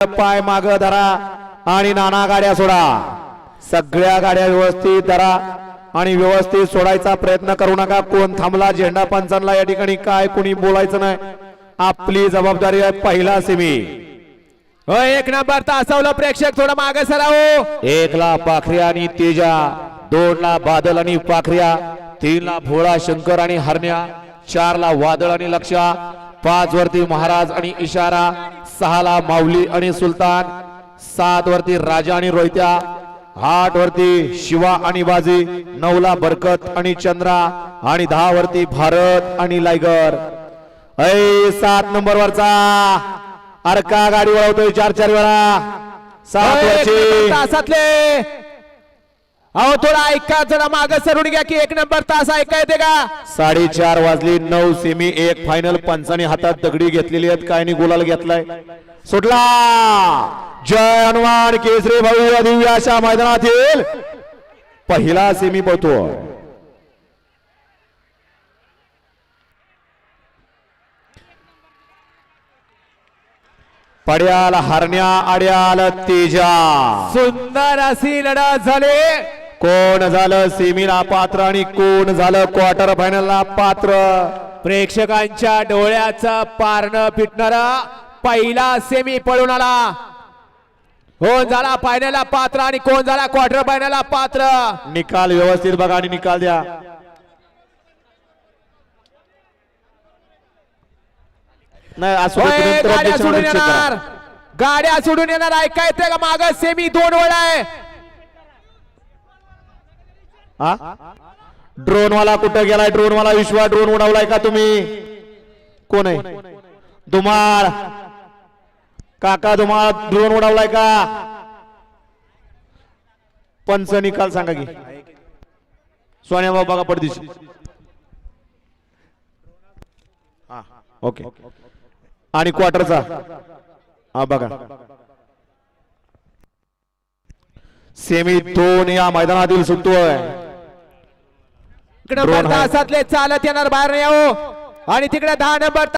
पाय माग धरा आणि नाना गाड्या सोडा। सगळ्या गाड्या व्यवस्थित धरा आणि व्यवस्थित सोडायचा प्रयत्न करू नका। कोण थांबला झेंडा पंचांना या ठिकाणी काय कोणी बोलायचं नाही, आपली जबाबदारी आहे। पहिला सेमी एक नंबर तासवलं प्रेक्षक थोडं मागे सरावो। 1 ला पाखऱ्या आणि तेजा, 2 ला बादल आणि पाखऱ्या, 3 ला भोळा शंकर आणि हरण्या, 4 ला वादळ आणि लक्षा, 5 वरती महाराज आणि इशारा, 6 ला माऊली आणि सुलतान, 7 वरती राजा आणि रोहित्या, 8 वरती शिवा आणि बाजी, 9 ला बरकत आणि चंद्रा आणि 10 वरती भारत आणि लायगर। 7 नंबर वरचा अर्का गाडी वळवतोय 4-4 वेळा। 7 वरची तासातले अहो थोडा ऐका, जरा मागे सरून घ्या की 1 नंबर तास ऐका येते का? 4:30 वाजली। 9 सेमी 1 फायनल। पंचांनी हातात दगडी घेतलेली आहेत, काय नाही गुलाल घेतलाय। सुटला जय हनुमान केसरी भव्य दिव्य अशा मैदानातील पहिला सेमी पळतो। पड्याल हरण्या, आड्याल तेजा। सुंदर अशी लढत झाली। कोण झालं सेमीला पात्र आणि कोण झालं क्वार्टर फायनलला पात्र? प्रेक्षकांच्या डोळ्याचं पारणं फिटणारा पहिला सेमी पळून आला। कोण झाला फायनलला पात्र आणि कोण झाला क्वार्टर फायनलला पात्र? निकाल व्यवस्थित बघा आणि निकाल द्या। नाही गाड्या सोडून येणार, गाड्या सोडून येणार। ऐका येते का? माग सेमी 2 वेळा आहे। ड्रोन वाला कुठं गेलाय? ड्रोन वाला विश्वा ड्रोन उडवलाय का तुम्ही? कोण आहे? धुमाळ काका, धुमाळ ड्रोन उडवलाय का? पंच निकाल सांगा की सोन्या बाबा का पडदिशी? ओके आणि क्वार्टरचा हा बघा। सेमी 2 या मैदानातील सुटतोय। तासातले चालत येणार बाहेर नाही यावं आणि तिकडे 10 नंबर